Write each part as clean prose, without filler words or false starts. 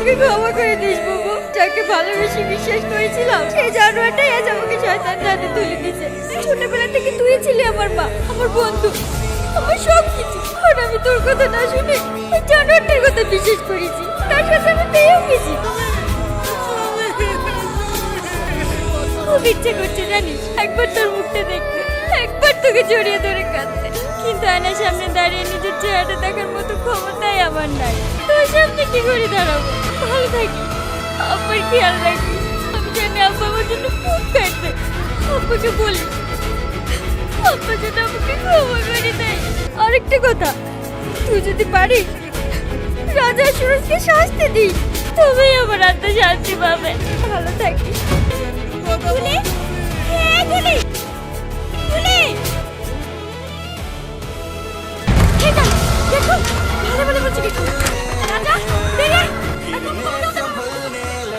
আমাকে ক্ষমা করে দিস বাবু। যাকে ভালোবেসে বিশ্বাস করেছিলাম সেই জানোয়ারটাই আজ আমাকে শয়তান হাতে তুলে দিয়েছে। ছোটবেলা থেকে তুই ছিলি আমার মা, আমার বন্ধু, আমার সব কিছু। আর আমি তোর কথা না শুনে ওই জানোয়ারটার কথা বিশ্বাস করেছি, তার সাথে আমি পেয়েও গেছি। খুব ইচ্ছে করছে জানিস একবার তোর মুখটা দেখতে, একবার তোকে জড়িয়ে ধরে কাঁদতে, কিন্তু আয়নার সামনে দাঁড়িয়ে নিজের চেহারাটা দেখার মতো ক্ষমতাই আমার নাই। তোর সামনে কি করে দাঁড়াবো? ভালো থাকিস, আব্বার খেয়াল রাখিস। আমি জানি আব্বা আমার জন্য খুব কাঁদবে। আব্বাকে বলি আব্বা যেন আমাকে ক্ষমা করে দেয়। আরেকটা কথা, তুই যদি পারিস রাজা সুরজকে শাস্তি দিস, তবেই আমার আত্মা শান্তি পাবে। ভালো থাকিস। গুলি, হ্যাঁ গুলি, গুলি। এই না, দেখো, ভালো ভালো বলছি দেখো। রাজা, বেরে, এখন কম দাও না।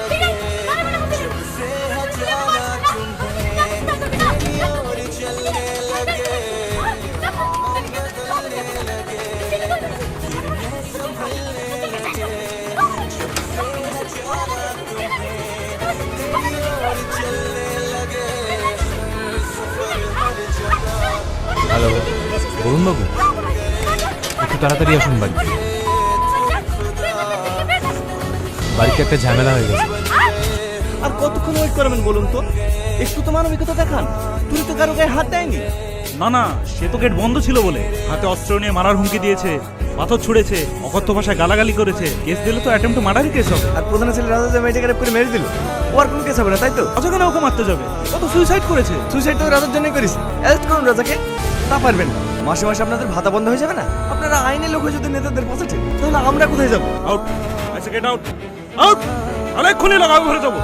বেরে, ভালো ভালো বলছি দেখো। হ্যালো বরুণ বাবু, একটু তাড়াতাড়ি আসুন বাড়িতে। বাড়িতে একটা ঝামেলা হয়ে গেছে। আর কতক্ষণ ওয়েট করবেন বলুন তো? একটু তো মানবিকতা দেখান। তুই তো কারো গায়ে হাত দেয়নি। না না, সে তো গেট বন্ধ ছিল বলে। হাতে অস্ত্র নিয়ে মারার হুমকি দিয়েছে, পাথর ছুঁড়েছে, অকথ্য ভাষায় গালাগালি করেছে। কেস দিলে তো অ্যাটেম্প টু মার্ডারই কেস হবে। আর প্রধান ছেলে রাজা যে মেয়েটাকে রেপ করে মেরে দিল, ও আর কোন কেস হবে না, তাই তো? আচ্ছা কেন ওকে মারতে যাবে? ও তো সুইসাইড করেছে। সুইসাইড তো রাজার জন্যই করিস। অ্যারেস্ট করুন রাজাকে। তা পারবেন না। মাসে মাসে আপনাদের ভাতা বন্ধ হয়ে যাবে না? আপনারা আইনের লোক হয়ে যদি নেতাদের পৌঁছাচ্ছে, তাহলে আমরা কোথায় যাবো? আউট, আচ্ছা গেট আউট, আউট। আমি এক্ষুনি লাগাবো ঘরে যাবো।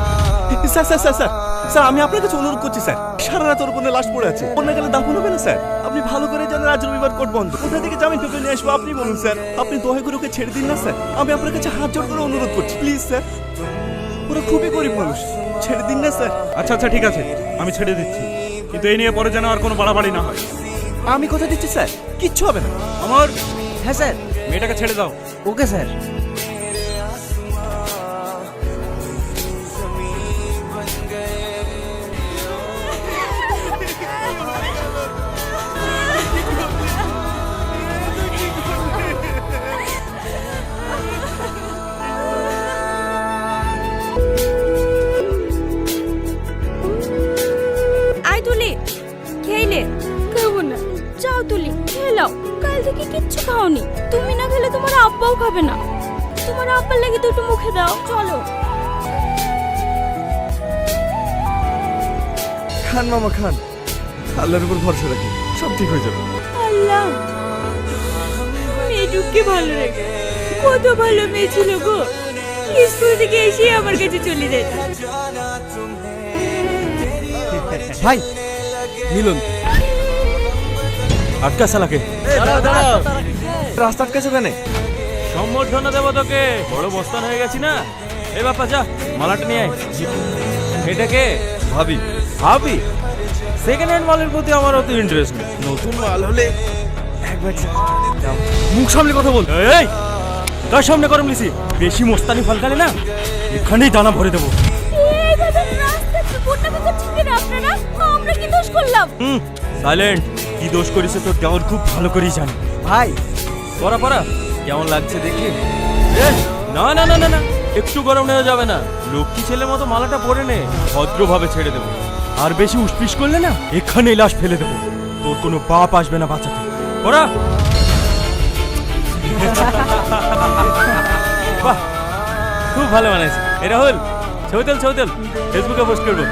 Sir sir sir sir sir, আমি আপনার কাছে অনুরোধ করছি স্যার। সারা রাত ওর কোনো লাশ পড়ে আছে, অন্য গেলে দাফন হবে না স্যার। আপনি ভালো করে জানেন আজ রবিবার কোর্ট বন্ধ। কোথা থেকে জামিন পেপে নিয়ে আসবো আপনি বলুন স্যার। আপনি দয়া করে ওকে ছেড়ে দিন না স্যার। আমি আপনার কাছে হাত জোড় করে অনুরোধ করছি, প্লিজ স্যার। ওরা খুবই গরিব মানুষ, ছেড়ে দিন না স্যার। আচ্ছা আচ্ছা ঠিক আছে, আমি ছেড়ে দিচ্ছি, কিন্তু এই নিয়ে পরে যেন আর কোনো বাড়াবাড়ি না হয়। আমি কথা দিচ্ছি স্যার, কিচ্ছু হবে না। আমার হ্যাঁ স্যার। মেয়েটাকে ছেড়ে দাও। Okay sir. আয় তুলি, খেলে খাবো না। যাও তুলি, খেলাও। কাল থেকে কিচ্ছু খাওনি। তুমি না খেলে তোমার আব্বাও খাবে না। তোমার আব্বার লাগে দুটো মুখে দাও। চলো। খান মামা খান, আল্লাহর উপর ভরসা রাখি, সব ঠিক হয়ে যাবে। আল্লাহ, মেয়েটুককে ভালো রেখে। কত ভালো মেয়ে ছিল গো। স্কুল থেকে এসে আমার কাছে চলে যেত। ভাই মিলন, আটকা সালাকে। রাস্তা আটকাছো কেন? সম্বর্ধনা দেবো তোকে, বড় বস্তান হয়ে গেছি না। এই বাপ্পা যা, মালাটা নিয়ে আয়। এটাকে ভাবি ভাবি, সেকেন্ড হ্যান্ড মালের প্রতি আমার অত ইন্টারেস্ট নেই। নতুন মাল হলে একবার যাও। মুখ সামলে কথা বল। এই কার সামনে গরম লিসি? বেশি মোস্তানি ফালকালে না, এখানেই দানা ভরে দেবো। এইভাবে রাস্তাতে বদনামি করছেন কেন আপনারা? আমরা কি দোষ করলাম? সাইলেন্ট। কি দোষ করেছে তোর দেওয়ার খুব ভালো করেই জানি। ভাই পড়া পড়া কেমন লাগছে দেখি। না না না না না, একটু গরম নেওয়া যাবে না। লক্ষ্মী ছেলের মতো মালাটা পরে নে, ভদ্রভাবে ছেড়ে দেবো। আর বেশি উসপিস করলে না, এখানেই লাশ ফেলে দেবো। তোর কোনো বাপ আসবে না বাঁচাতে। পড়া। বাহ, খুব ভালো বানাইছে। এ রাহুল, ছবি তোল, ফেসবুকে পোস্ট করবো।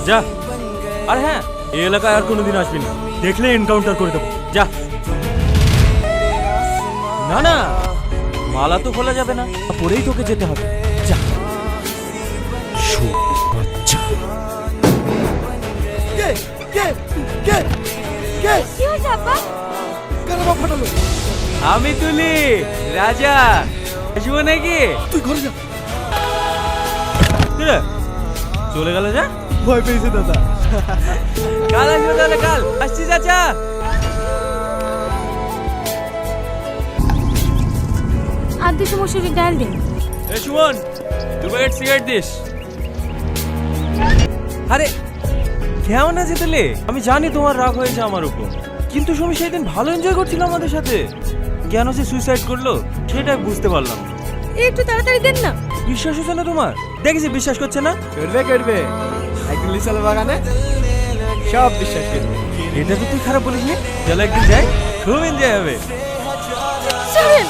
যা। আর হ্যাঁ, এই এলাকায় আর কোনোদিন আসবি না, দেখলে এনকাউন্টার করে দেবো। যা। না না, মালা তো খোলা যাবে না, পরেই তোকে যেতে হবে। যা। কে কে কে কে কি হয়েছে আব্বা? কেন বাপ ফাটালো? আমি তুলি, রাজা। আসবো নাকি? তুই ঘরে যা। কিরে, চলে গেল যা? ভয় পেয়েছে দাদা। কাল আসবো তাহলে, কাল আসছি চাচা। দুশো মসুরি ডাল দিন। এ সুমন, 2 প্যাকেট সিগারেট দিস। আরে কেমন আছে তাহলে? আমি জানি তোমার রাগ হয়েছে আমার উপর, কিন্তু সুমি সেদিন ভালো এনজয় করছিল আমাদের সাথে। কেন সে সুইসাইড করলো সেটা বুঝতে পারলাম না। একটু তাড়াতাড়ি দেন না। বিশ্বাস হচ্ছে না তোমার? দেখেছি বিশ্বাস করছে না। করবে একদিন লিসাল বাগানে সব বিশ্বাস করবে। এটা তো তুই খারাপ বলিস নি। চলো একদিন যাই, খুব এনজয় হবে। চলেন।